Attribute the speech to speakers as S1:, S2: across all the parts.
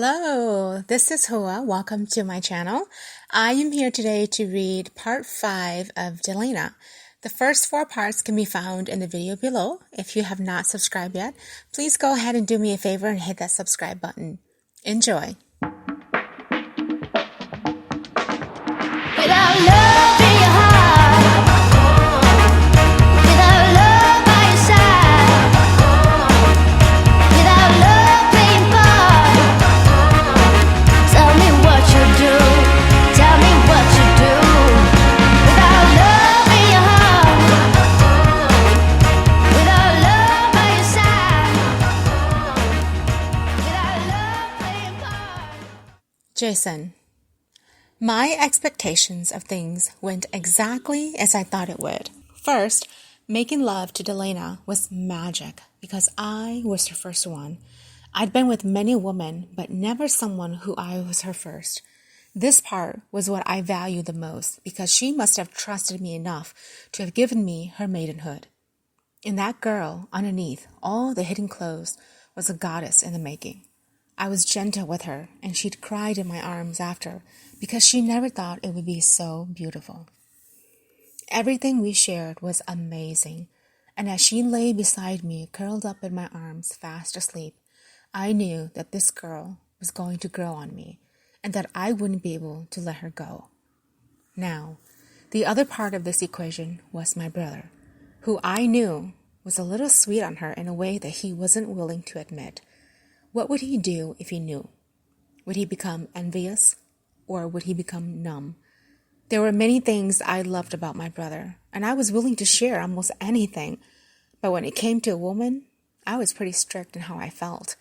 S1: Hello, this is Hoa. Welcome to my channel. I am here today to read part 5 of Dellanna. The first 4 parts can be found in the video below. If you have not subscribed yet, please go ahead and do me a favor and hit that subscribe button. Enjoy.
S2: Without love in your heart, without love by your side, without love playing part, tell me what you do, tell me what you do. Without love in your heart, without love by your side, without love playing part.
S1: Jason. My expectations of things went exactly as I thought it would. First, making love to Dellanna was magic because I was her first one. I'd been with many women, but never someone who I was her first. This part was what I valued the most because she must have trusted me enough to have given me her maidenhood. In that girl, underneath all the hidden clothes, was a goddess in the making. I was gentle with her, and she'd cried in my arms after because she never thought it would be so beautiful. Everything we shared was amazing, and as she lay beside me, curled up in my arms, fast asleep, I knew that this girl was going to grow on me, and that I wouldn't be able to let her go. Now, the other part of this equation was my brother, who I knew was a little sweet on her in a way that he wasn't willing to admit. What would he do if he knew? Would he become envious, or would he become numb? There were many things I loved about my brother, and I was willing to share almost anything. But when it came to a woman, I was pretty strict in how I felt.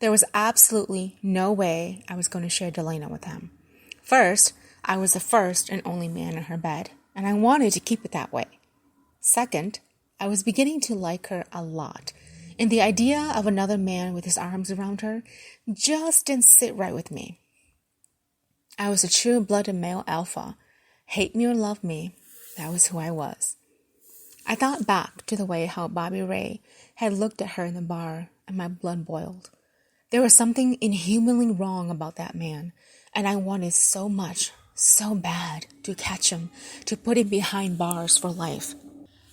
S1: There was absolutely no way I was going to share Dellanna with him. First, I was the first and only man in her bed, and I wanted to keep it that way. Second, I was beginning to like her a lot, and the idea of another man with his arms around her just didn't sit right with me. I was a true-blooded male alpha. Hate me or love me, that was who I was. I thought back to the way how Bobby Ray had looked at her in the bar, and my blood boiled. There was something inhumanly wrong about that man, and I wanted so much, so bad, to catch him, to put him behind bars for life.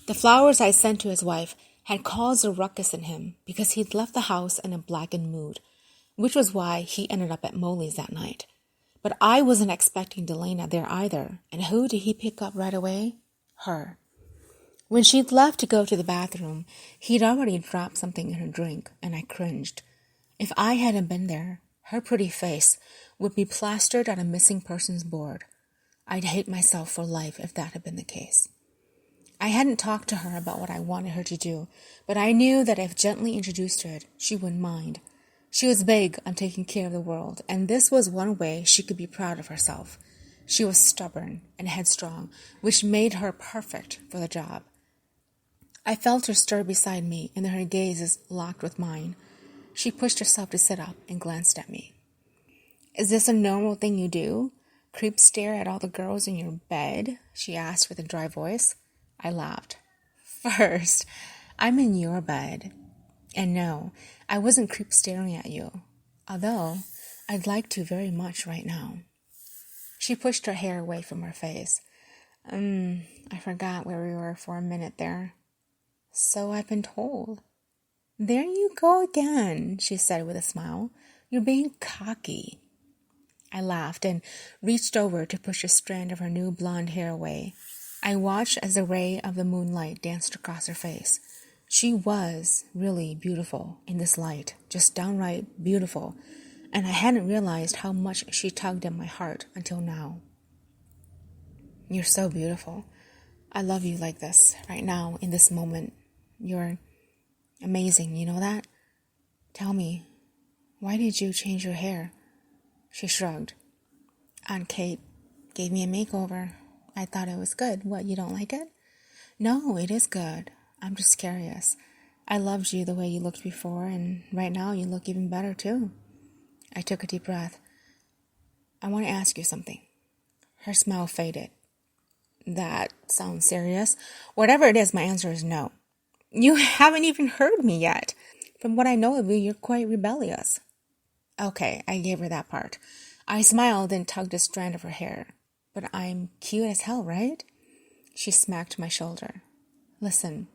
S1: The flowers I sent to his wife had caused a ruckus in him because he'd left the house in a blackened mood, which was why he ended up at Molly's that night. But I wasn't expecting Dellanna there either, and who did he pick up right away? Her. When she'd left to go to the bathroom, he'd already dropped something in her drink, and I cringed. If I hadn't been there, her pretty face would be plastered on a missing persons board. I'd hate myself for life if that had been the case. I hadn't talked to her about what I wanted her to do, but I knew that if gently introduced to it, she wouldn't mind. She was big on taking care of the world, and this was one way she could be proud of herself. She was stubborn and headstrong, which made her perfect for the job. I felt her stir beside me, and her gazes locked with mine. She pushed herself to sit up and glanced at me. "Is this a normal thing you do? Creep stare at all the girls in your bed?" she asked with a dry voice. I laughed. "First, I'm in your bed. And no, I wasn't creep staring at you, although I'd like to very much right now." She pushed her hair away from her face. I forgot where we were for a minute there. "So I've been told." "There you go again," she said with a smile. "You're being cocky." I laughed and reached over to push a strand of her new blonde hair away. I watched as the ray of the moonlight danced across her face. She was really beautiful in this light, just downright beautiful, and I hadn't realized how much she tugged at my heart until now. "You're so beautiful. I love you like this, right now, in this moment. You're amazing, you know that? Tell me, why did you change your hair?" She shrugged. "Aunt Kate gave me a makeover. I thought it was good. What, you don't like it?" "No, it is good. I'm just curious. I loved you the way you looked before, and right now you look even better too." I took a deep breath. "I want to ask you something." Her smile faded. "That sounds serious. Whatever it is, my answer is no." "You haven't even heard me yet. From what I know of you, you're quite rebellious." Okay, I gave her that part. I smiled and tugged a strand of her hair. But I'm cute as hell, right? She smacked my shoulder. Listen,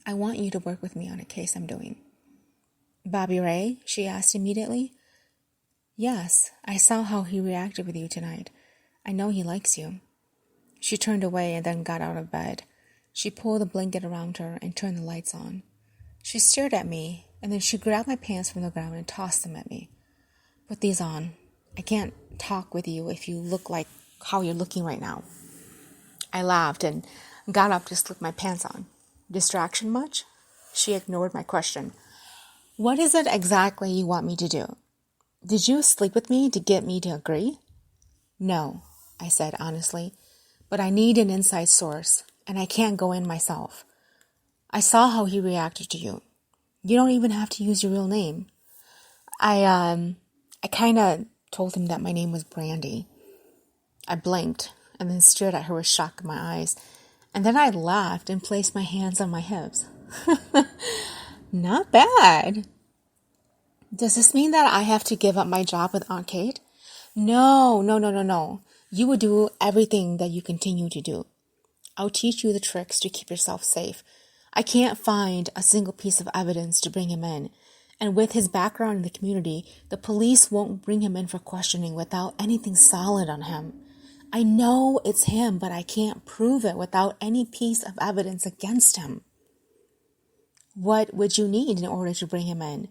S1: I want you to work with me on a case I'm doing. Bobby Ray? She asked immediately. Yes, I saw how he reacted with you tonight. I know he likes you. She turned away and then got out of bed. She pulled a blanket around her and turned the lights on. She stared at me, and then she grabbed my pants from the ground and tossed them at me. Put these on. I can't talk with you if you look like how you're looking right now. I laughed and got up to slip my pants on. Distraction much? She ignored my question. What is it exactly you want me to do? Did you sleep with me to get me to agree? No, I said honestly, but I need an inside source, and I can't go in myself. I saw how he reacted to you. You don't even have to use your real name. I kind of told him that my name was Brandy. I blinked and then stared at her with shock in my eyes, and then I laughed and placed my hands on my hips. Not bad. Does this mean that I have to give up my job with Aunt Kate? No. You will do everything that you continue to do. I'll teach you the tricks to keep yourself safe. I can't find a single piece of evidence to bring him in. And with his background in the community, the police won't bring him in for questioning without anything solid on him. I know it's him, but I can't prove it without any piece of evidence against him. What would you need in order to bring him in?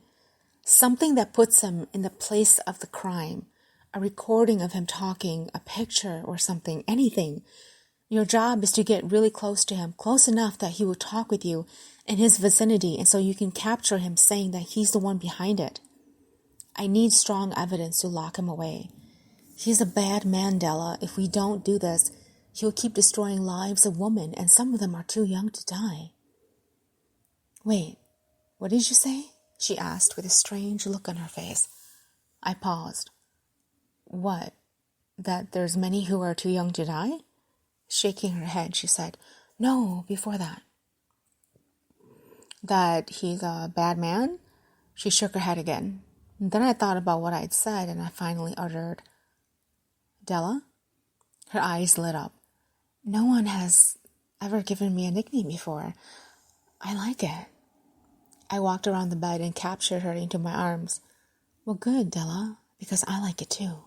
S1: Something that puts him in the place of the crime. A recording of him talking, a picture or something, anything. Your job is to get really close to him, close enough that he will talk with you in his vicinity, and so you can capture him saying that he's the one behind it. I need strong evidence to lock him away. He's a bad man, Della. If we don't do this, he'll keep destroying lives of women, and some of them are too young to die. Wait, what did you say? She asked with a strange look on her face. I paused. What? That there's many who are too young to die? Shaking her head, she said, No, before that. That he's a bad man? She shook her head again. And then I thought about what I'd said, and I finally uttered, Della? Her eyes lit up. No one has ever given me a nickname before. I like it. I walked around the bed and captured her into my arms. Well, good, Della, because I like it too.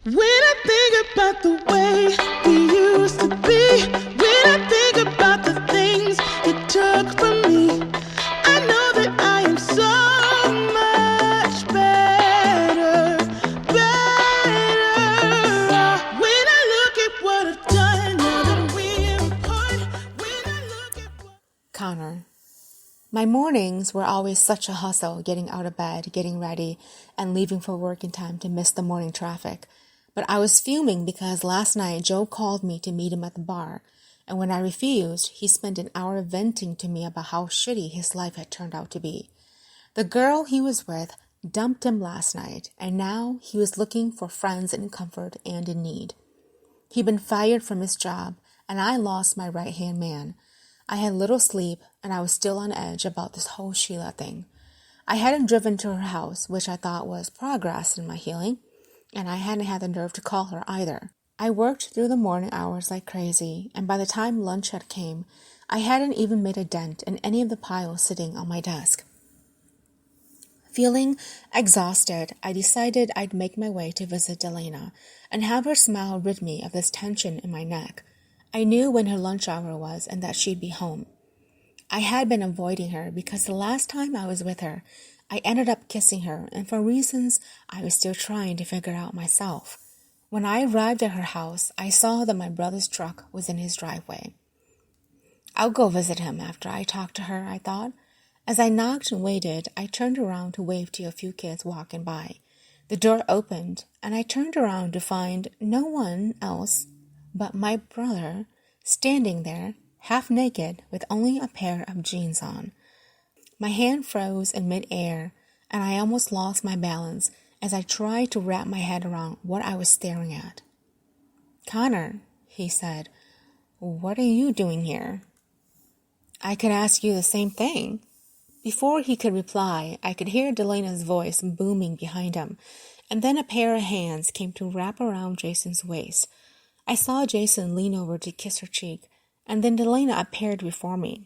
S3: When I think about the way we used to be, when I think about the things you took from me, I know that I am so much better. When I look at what I've done, now that we're apart, when I look at what...
S1: Connor. My mornings were always such a hustle, getting out of bed, getting ready, and leaving for work in time to miss the morning traffic. But I was fuming because last night Joe called me to meet him at the bar, and when I refused, he spent an hour venting to me about how shitty his life had turned out to be. The girl he was with dumped him last night, and now he was looking for friends in comfort and in need. He'd been fired from his job, and I lost my right-hand man. I had little sleep, and I was still on edge about this whole Sheila thing. I hadn't driven to her house, which I thought was progress in my healing, and I hadn't had the nerve to call her either. I worked through the morning hours like crazy, and by the time lunch had came, I hadn't even made a dent in any of the piles sitting on my desk. Feeling exhausted, I decided I'd make my way to visit Dellanna and have her smile rid me of this tension in my neck. I knew when her lunch hour was and that she'd be home. I had been avoiding her because the last time I was with her, I ended up kissing her, and for reasons I was still trying to figure out myself. When I arrived at her house, I saw that my brother's truck was in his driveway. I'll go visit him after I talk to her, I thought. As I knocked and waited, I turned around to wave to a few kids walking by. The door opened, and I turned around to find no one else but my brother standing there, half naked, with only a pair of jeans on. My hand froze in mid-air, and I almost lost my balance as I tried to wrap my head around what I was staring at. Connor, he said, what are you doing here? I could ask you the same thing. Before he could reply, I could hear Dellanna's voice booming behind him, and then a pair of hands came to wrap around Jason's waist. I saw Jason lean over to kiss her cheek, and then Dellanna appeared before me.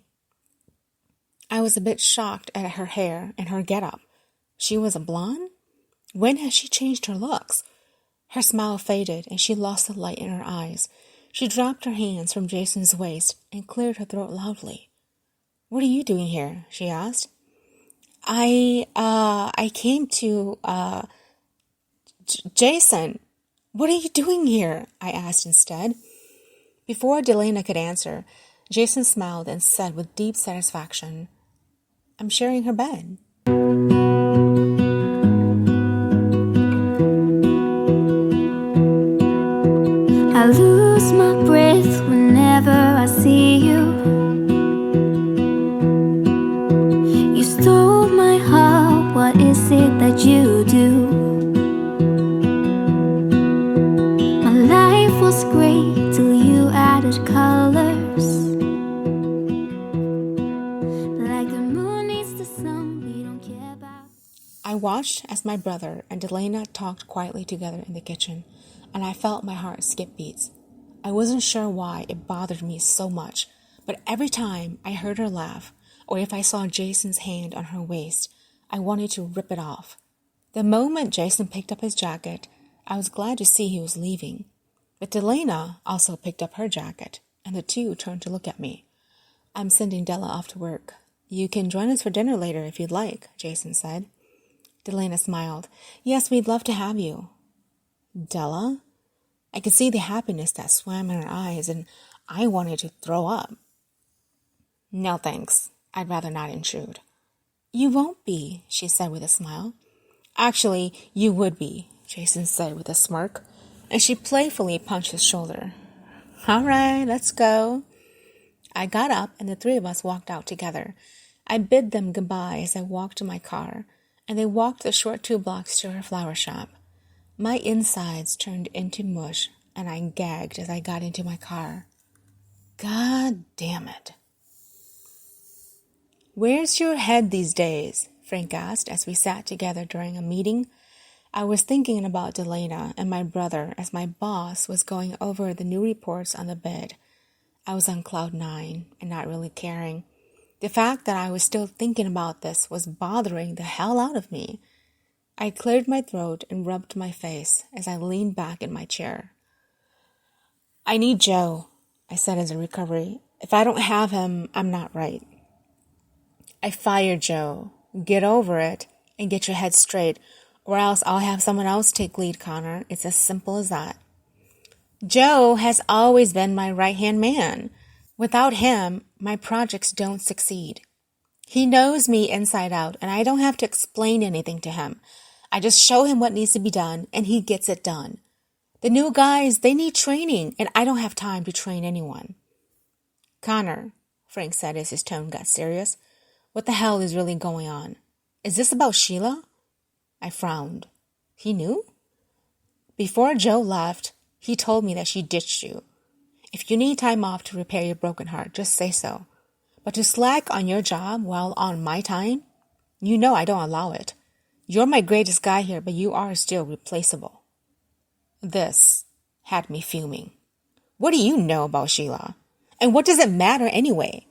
S1: I was a bit shocked at her hair and her getup. She was a blonde? When had she changed her looks? Her smile faded, and she lost the light in her eyes. She dropped her hands from Jason's waist and cleared her throat loudly. "What are you doing here?" she asked. I came to, Jason, what are you doing here?" I asked instead. Before Dellanna could answer, Jason smiled and said with deep satisfaction, "I'm sharing her bed."
S2: I lose my breath whenever I see you. You stole my heart, what is it that you do? My life was great till you added colors. Like the moon needs the sun, we don't care about.
S1: I watched as my brother and Dellanna talked quietly together in the kitchen, and I felt my heart skip beats. I wasn't sure why it bothered me so much, but every time I heard her laugh, or if I saw Jason's hand on her waist, I wanted to rip it off. The moment Jason picked up his jacket, I was glad to see he was leaving. But Dellanna also picked up her jacket, and the two turned to look at me. "I'm sending Della off to work. You can join us for dinner later if you'd like," Jason said. Dellanna smiled. "Yes, we'd love to have you." "Della?" I could see the happiness that swam in her eyes, and I wanted to throw up. "No, thanks. I'd rather not intrude." "You won't be," she said with a smile. "Actually, you would be," Jason said with a smirk, and she playfully punched his shoulder. "All right, let's go." I got up, and the three of us walked out together. I bid them goodbye as I walked to my car, and they walked the short 2 blocks to her flower shop. My insides turned into mush, and I gagged as I got into my car. God damn it. "Where's your head these days?" Frank asked as we sat together during a meeting. I was thinking about Dellanna and my brother as my boss was going over the new reports on the bid. I was on cloud 9 and not really caring. The fact that I was still thinking about this was bothering the hell out of me. I cleared my throat and rubbed my face as I leaned back in my chair. "I need Joe," I said as a recovery. "If I don't have him, I'm not right." "I fired Joe. Get over it and get your head straight, or else I'll have someone else take lead, Connor. It's as simple as that." "Joe has always been my right-hand man. Without him, my projects don't succeed. He knows me inside out, and I don't have to explain anything to him. I just show him what needs to be done, and he gets it done. The new guys, they need training, and I don't have time to train anyone." "Connor," Frank said as his tone got serious, "what the hell is really going on? Is this about Sheila?" I frowned. He knew? "Before Joe left, he told me that she ditched you. If you need time off to repair your broken heart, just say so. But to slack on your job while on my time, you know I don't allow it. You're my greatest guy here, but you are still replaceable." This had me fuming. "What do you know about Sheila? And what does it matter anyway?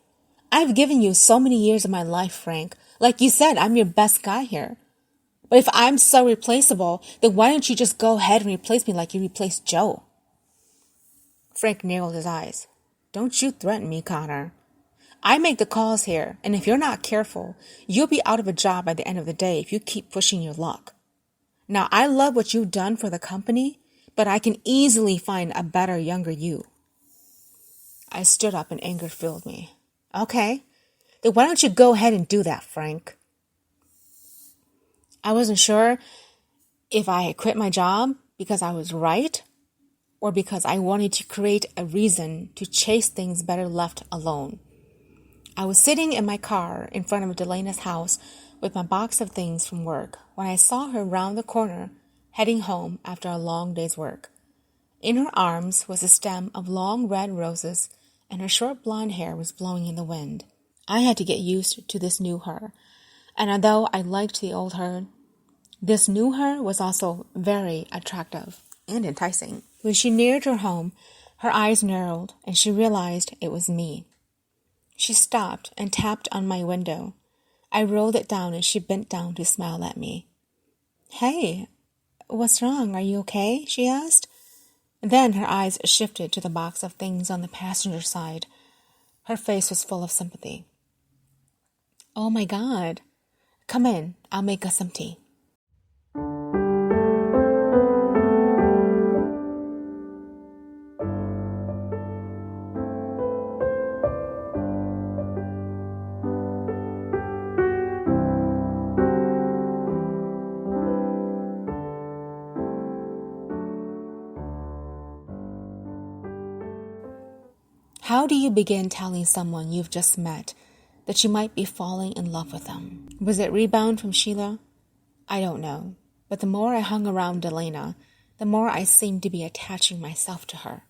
S1: I've given you so many years of my life, Frank. Like you said, I'm your best guy here. But if I'm so replaceable, then why don't you just go ahead and replace me like you replaced Joe?" Frank narrowed his eyes. "Don't you threaten me, Connor. I make the calls here, and if you're not careful, you'll be out of a job by the end of the day if you keep pushing your luck. Now, I love what you've done for the company, but I can easily find a better, younger you." I stood up and anger filled me. "Okay, then why don't you go ahead and do that, Frank?" I wasn't sure if I had quit my job because I was right or because I wanted to create a reason to chase things better left alone. I was sitting in my car in front of Dellanna's house with my box of things from work when I saw her round the corner, heading home after a long day's work. In her arms was a stem of long red roses, and her short blonde hair was blowing in the wind. I had to get used to this new her. And although I liked the old her, this new her was also very attractive and enticing. When she neared her home, her eyes narrowed and she realized it was me. She stopped and tapped on my window. I rolled it down and she bent down to smile at me. "Hey, what's wrong? Are you okay?" she asked. Then her eyes shifted to the box of things on the passenger side. Her face was full of sympathy. "Oh my God. Come in. I'll make us some tea." How do you begin telling someone you've just met that you might be falling in love with them? Was it rebound from Sheila? I don't know. But the more I hung around Dellanna, the more I seemed to be attaching myself to her.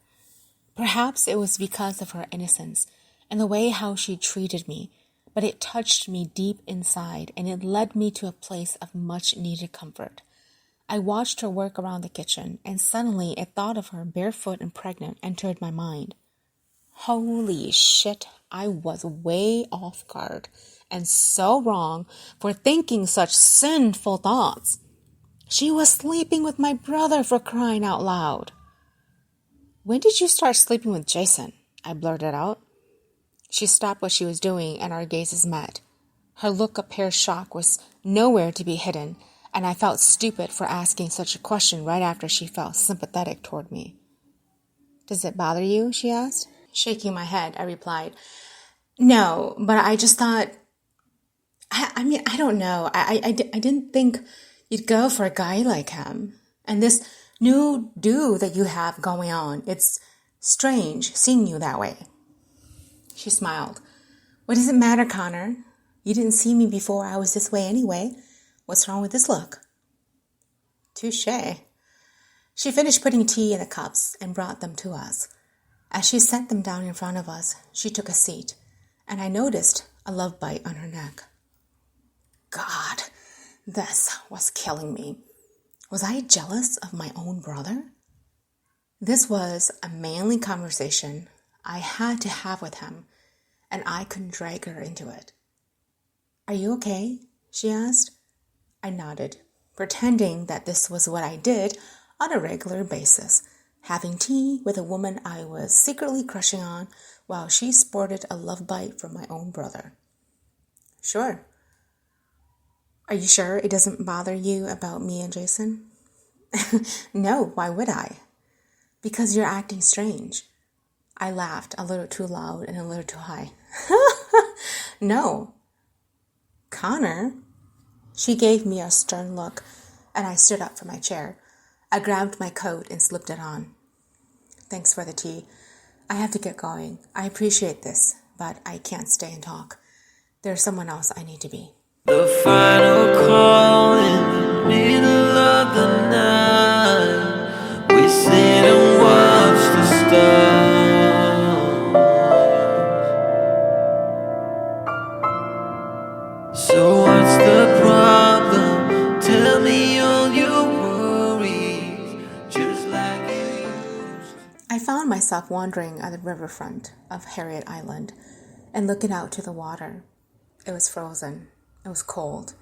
S1: Perhaps it was because of her innocence and the way how she treated me, but it touched me deep inside and it led me to a place of much needed comfort. I watched her work around the kitchen and suddenly a thought of her barefoot and pregnant entered my mind. Holy shit, I was way off guard and so wrong for thinking such sinful thoughts. She was sleeping with my brother, for crying out loud. "When did you start sleeping with Jason?" I blurted out. She stopped what she was doing and our gazes met. Her look of pure shock was nowhere to be hidden, and I felt stupid for asking such a question right after she felt sympathetic toward me. "Does it bother you?" she asked. Shaking my head, I replied, "No, but I just thought, I don't know. I didn't think you'd go for a guy like him. And this new do that you have going on, it's strange seeing you that way." She smiled. "What does it matter, Connor? You didn't see me before I was this way anyway. What's wrong with this look?" Touché. She finished putting tea in the cups and brought them to us. As she set them down in front of us, she took a seat, and I noticed a love bite on her neck. God, this was killing me. Was I jealous of my own brother? This was a manly conversation I had to have with him, and I couldn't drag her into it. "Are you okay?" she asked. I nodded, pretending that this was what I did on a regular basis, having tea with a woman I was secretly crushing on while she sported a love bite from my own brother. "Sure." "Are you sure it doesn't bother you about me and Jason?" "No, why would I?" "Because you're acting strange." I laughed a little too loud and a little too high. "No." "Connor?" She gave me a stern look, and I stood up from my chair. I grabbed my coat and slipped it on. "Thanks for the tea. I have to get going. I appreciate this, but I can't stay and talk. There's someone else I need to be."
S4: The final call in the middle of the night. We sit and watch the stars. So what's the problem? Tell me all your worries, just like you used to.
S1: I found myself wandering at the riverfront of Harriet Island and looking out to the water. It was frozen. It was cold.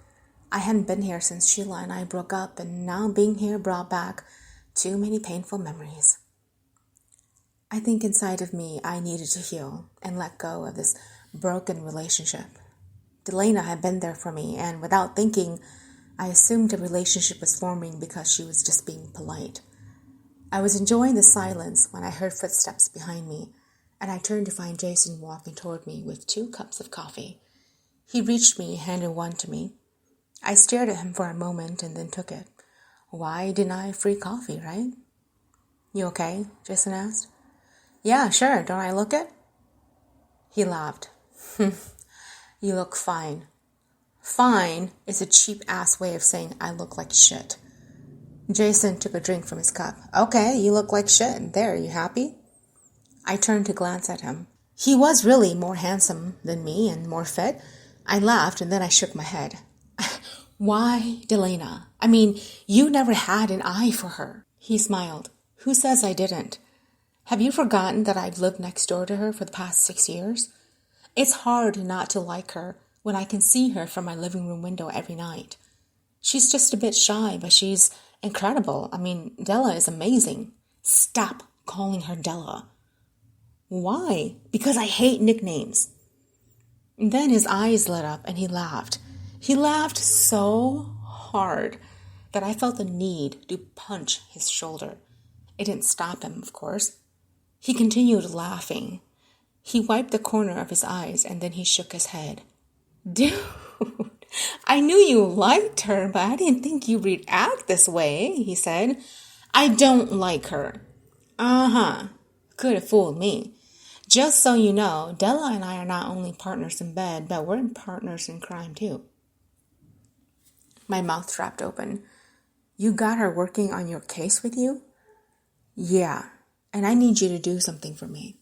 S1: I hadn't been here since Sheila and I broke up, and now being here brought back too many painful memories. I think inside of me I needed to heal and let go of this broken relationship. Dellanna had been there for me, and without thinking, I assumed a relationship was forming because she was just being polite. I was enjoying the silence when I heard footsteps behind me, and I turned to find Jason walking toward me with 2 cups of coffee. He reached me and handed one to me. I stared at him for a moment and then took it. Why deny free coffee, right? "You okay?" Jason asked. "Yeah, sure. Don't I look it?" He laughed. "You look fine." Fine is a cheap-ass way of saying I look like shit. Jason took a drink from his cup. "Okay, you look like shit. There, you happy?" I turned to glance at him. He was really more handsome than me and more fit. I laughed and then I shook my head. Why, Dellanna? I mean, you never had an eye for her. He smiled. Who says I didn't? Have you forgotten that I've lived next door to her for the past 6 years? It's hard not to like her when I can see her from my living room window every night. She's just a bit shy, but she's incredible. I mean, Della is amazing. Stop calling her Della. Why? Because I hate nicknames. And then his eyes lit up and he laughed. He laughed so hard that I felt the need to punch his shoulder. It didn't stop him, of course. He continued laughing. He wiped the corner of his eyes and then he shook his head. Dude, I knew you liked her, but I didn't think you'd react this way, he said. I don't like her. Could have fooled me. Just so you know, Della and I are not only partners in bed, but we're partners in crime too. My mouth dropped open. You got her working on your case with you? Yeah, and I need you to do something for me.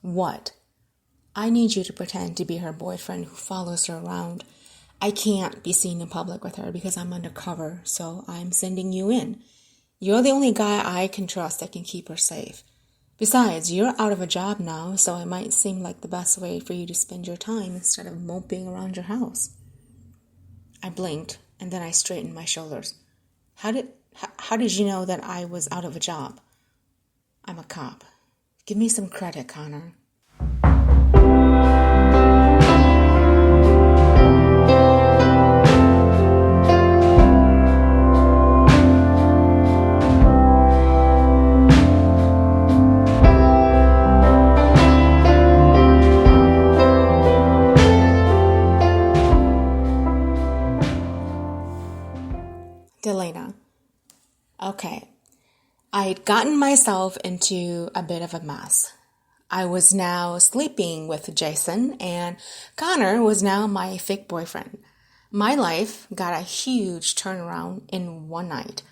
S1: What? I need you to pretend to be her boyfriend who follows her around. I can't be seen in public with her because I'm undercover, so I'm sending you in. You're the only guy I can trust that can keep her safe. Besides, you're out of a job now, so it might seem like the best way for you to spend your time instead of moping around your house. I blinked, and then I straightened my shoulders. How did you know that I was out of a job? I'm a cop. Give me some credit, Connor. Dellanna. Okay. I'd gotten myself into a bit of a mess. I was now sleeping with Jason, and Connor was now my fake boyfriend. My life got a huge turnaround in one night.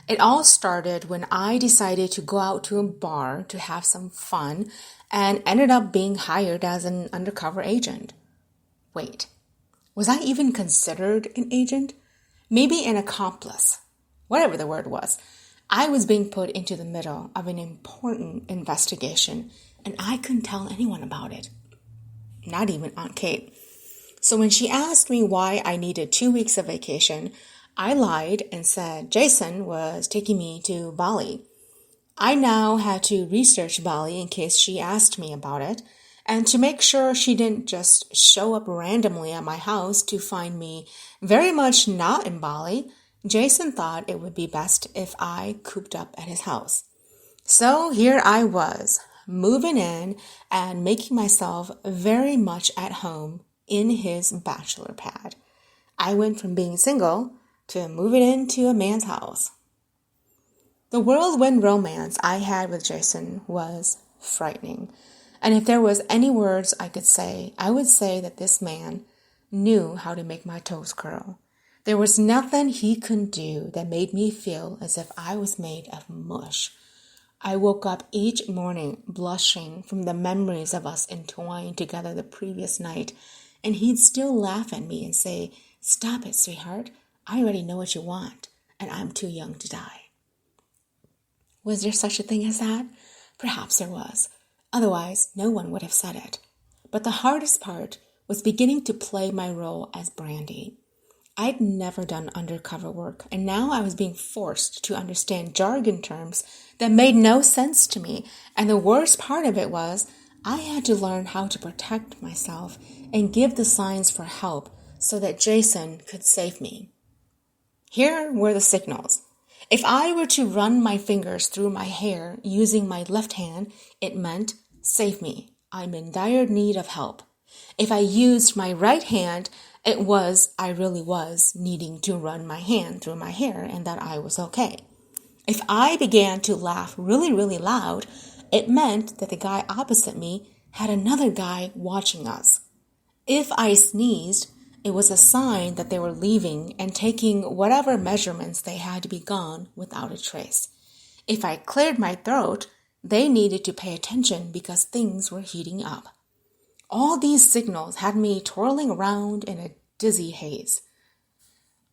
S1: It all started when I decided to go out to a bar to have some fun and ended up being hired as an undercover agent. Wait, was I even considered an agent? Maybe an accomplice. Whatever the word was. I was being put into the middle of an important investigation, and I couldn't tell anyone about it. Not even Aunt Kate. So when she asked me why I needed 2 weeks of vacation, I lied and said Jason was taking me to Bali. I now had to research Bali in case she asked me about it, and to make sure she didn't just show up randomly at my house to find me very much not in Bali, Jason thought it would be best if I cooped up at his house. So here I was, moving in and making myself very much at home in his bachelor pad. I went from being single to moving into a man's house. The whirlwind romance I had with Jason was frightening. And if there was any words I could say, I would say that this man knew how to make my toes curl. There was nothing he couldn't do that made me feel as if I was made of mush. I woke up each morning blushing from the memories of us entwined together the previous night, and he'd still laugh at me and say, "Stop it, sweetheart. I already know what you want, and I'm too young to die." Was there such a thing as that? Perhaps there was. Otherwise, no one would have said it. But the hardest part was beginning to play my role as Brandy. I'd never done undercover work, and now I was being forced to understand jargon terms that made no sense to me, and the worst part of it was I had to learn how to protect myself and give the signs for help so that Jason could save me. Here were the signals. If I were to run my fingers through my hair using my left hand, it meant, "Save me. I'm in dire need of help." If I used my right hand, it was I really was needing to run my hand through my hair and that I was okay. If I began to laugh really, really loud, it meant that the guy opposite me had another guy watching us. If I sneezed, it was a sign that they were leaving and taking whatever measurements they had to be gone without a trace. If I cleared my throat, They needed to pay attention because things were heating up. All these signals had me twirling around in a dizzy haze.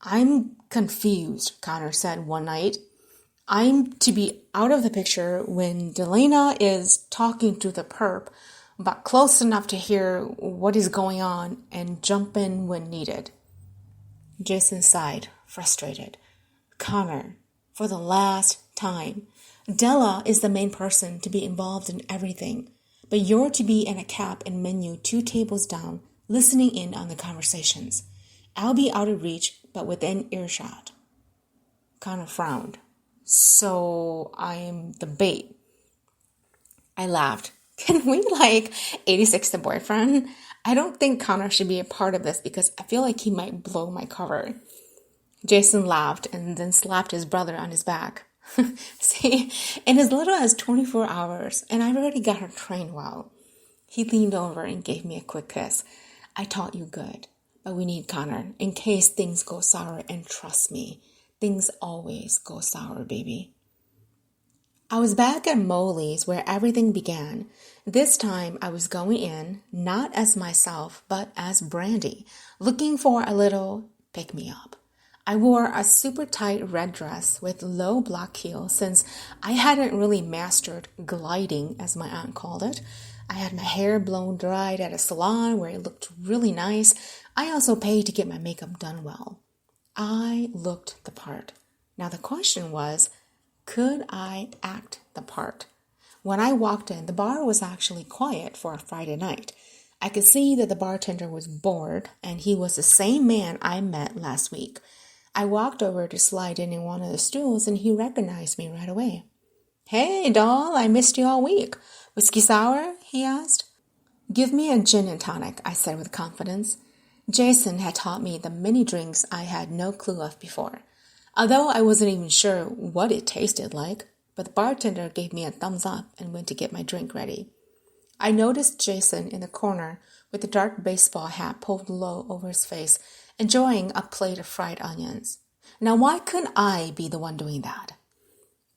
S1: "I'm confused," Connor said one night. "I'm to be out of the picture when Dellanna is talking to the perp, but close enough to hear what is going on and jump in when needed." Jason sighed, frustrated. "Connor, for the last time, Della is the main person to be involved in everything, but you're to be in a cab and menu 2 tables down, listening in on the conversations. I'll be out of reach, but within earshot." Connor frowned. "So I'm the bait." I laughed. "Can we 86 the boyfriend? I don't think Connor should be a part of this because I feel like he might blow my cover." Jason laughed and then slapped his brother on his back. "See, in as little as 24 hours, and I've already got her trained well." He leaned over and gave me a quick kiss. "I taught you good, but we need Connor in case things go sour, and trust me, things always go sour, baby." I was back at Molly's where everything began. This time I was going in, not as myself, but as Brandy, looking for a little pick-me-up. I wore a super tight red dress with low black heels since I hadn't really mastered gliding, as my aunt called it. I had my hair blown dried at a salon where it looked really nice. I also paid to get my makeup done well. I looked the part. Now the question was, could I act the part? When I walked in, the bar was actually quiet for a Friday night. I could see that the bartender was bored, and he was the same man I met last week. I walked over to slide in one of the stools, and he recognized me right away. "Hey, doll, I missed you all week. Whiskey sour?" he asked. "Give me a gin and tonic," I said with confidence. Jason had taught me the many drinks I had no clue of before, although I wasn't even sure what it tasted like, but the bartender gave me a thumbs up and went to get my drink ready. I noticed Jason in the corner with the dark baseball hat pulled low over his face, enjoying a plate of fried onions. Now, why couldn't I be the one doing that?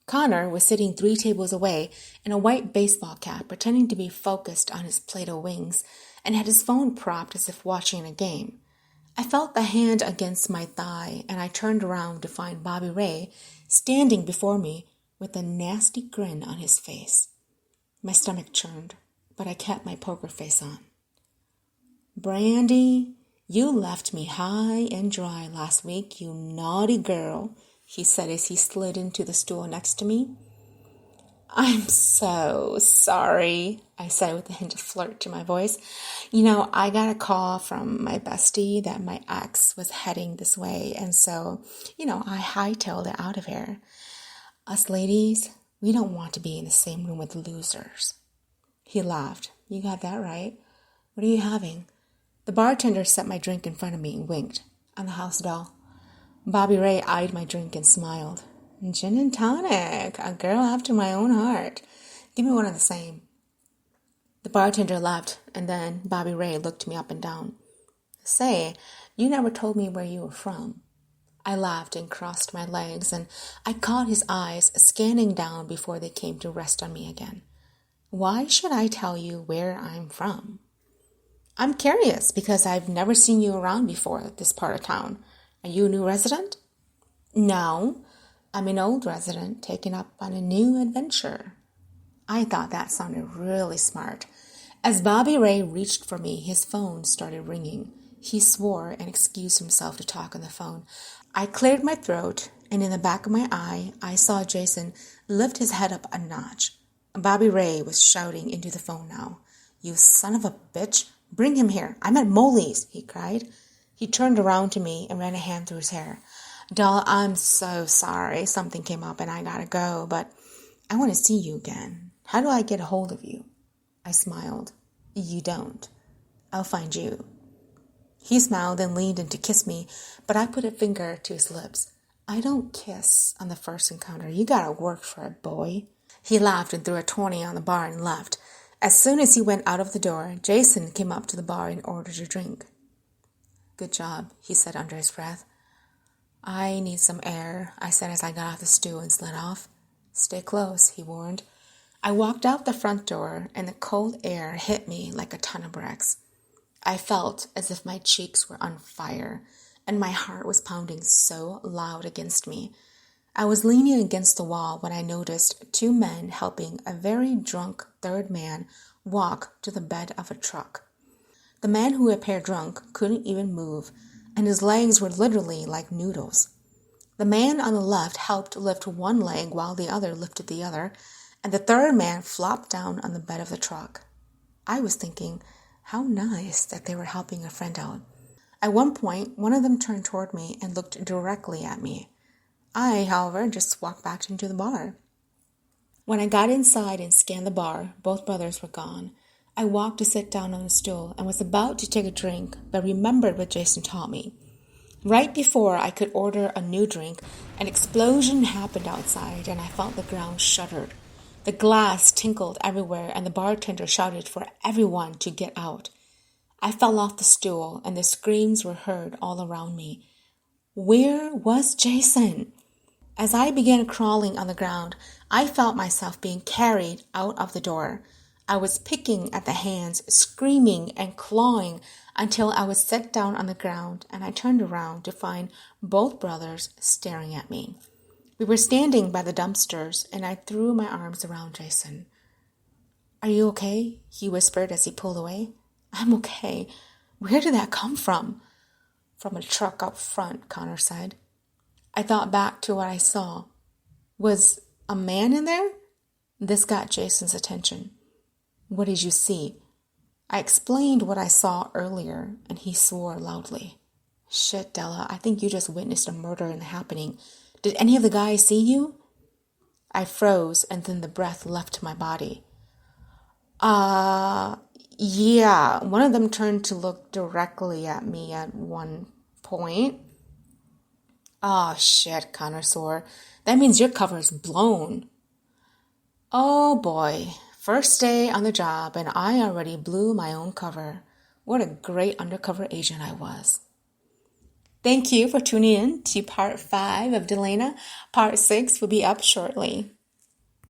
S1: Connor was sitting 3 tables away in a white baseball cap, pretending to be focused on his plate of wings, and had his phone propped as if watching a game. I felt the hand against my thigh, and I turned around to find Bobby Ray standing before me with a nasty grin on his face. My stomach churned, but I kept my poker face on. "Brandy, you left me high and dry last week, you naughty girl," he said as he slid into the stool next to me. "I'm so sorry," I said with a hint of flirt to my voice. I got a call from my bestie that my ex was heading this way, and so, I hightailed it out of here. Us ladies, we don't want to be in the same room with losers." He laughed. "You got that right. What are you having?" The bartender set my drink in front of me and winked. "On the house, doll." Bobby Ray eyed my drink and smiled. "Gin and tonic, a girl after my own heart. Give me one of the same." The bartender laughed, and then Bobby Ray looked me up and down. "Say, you never told me where you were from." I laughed and crossed my legs, and I caught his eyes scanning down before they came to rest on me again. "Why should I tell you where I'm from?" "I'm curious because I've never seen you around before at this part of town. Are you a new resident?" "No, I'm an old resident taking up on a new adventure." I thought that sounded really smart. As Bobby Ray reached for me, his phone started ringing. He swore and excused himself to talk on the phone. I cleared my throat, and in the back of my eye, I saw Jason lift his head up a notch. Bobby Ray was shouting into the phone now. "You son of a bitch, bring him here. I'm at Molly's," he cried. He turned around to me and ran a hand through his hair. "Doll, I'm so sorry. Something came up and I gotta go, but I want to see you again. How do I get a hold of you?" I smiled. "You don't. I'll find you." He smiled and leaned in to kiss me, but I put a finger to his lips. "I don't kiss on the first encounter. You gotta work for it, boy." He laughed and threw a 20 on the bar and left. As soon as he went out of the door, Jason came up to the bar and ordered a drink. "Good job," he said under his breath. "I need some air," I said as I got off the stool and slid off. "Stay close," he warned. I walked out the front door and the cold air hit me like a ton of bricks. I felt as if my cheeks were on fire and my heart was pounding so loud against me. I was leaning against the wall when I noticed two men helping a very drunk third man walk to the bed of a truck. The man who appeared drunk couldn't even move, and his legs were literally like noodles. The man on the left helped lift one leg while the other lifted the other, and the third man flopped down on the bed of the truck. I was thinking, how nice that they were helping a friend out. At one point, one of them turned toward me and looked directly at me. I, however, just walked back into the bar. When I got inside and scanned the bar, both brothers were gone. I walked to sit down on a stool and was about to take a drink, but remembered what Jason taught me. Right before I could order a new drink, an explosion happened outside and I felt the ground shuddered. The glass tinkled everywhere and the bartender shouted for everyone to get out. I fell off the stool and the screams were heard all around me. Where was Jason? As I began crawling on the ground, I felt myself being carried out of the door. I was picking at the hands, screaming and clawing until I was set down on the ground and I turned around to find both brothers staring at me. We were standing by the dumpsters and I threw my arms around Jason. Are you okay? He whispered as he pulled away. I'm okay. Where did that come from? From a truck up front, Connor said. I thought back to what I saw. Was a man in there? This got Jason's attention. What did you see? I explained what I saw earlier, and he swore loudly. Shit, Della, I think you just witnessed a murder in the happening. Did any of the guys see you? I froze, and then the breath left my body. Yeah. One of them turned to look directly at me at one point. Oh, shit, Connor swore. That means your cover's blown. Oh, boy. First day on the job, and I already blew my own cover. What a great undercover agent I was. Thank you for tuning in to part 5 of Dellanna. Part 6 will be up shortly.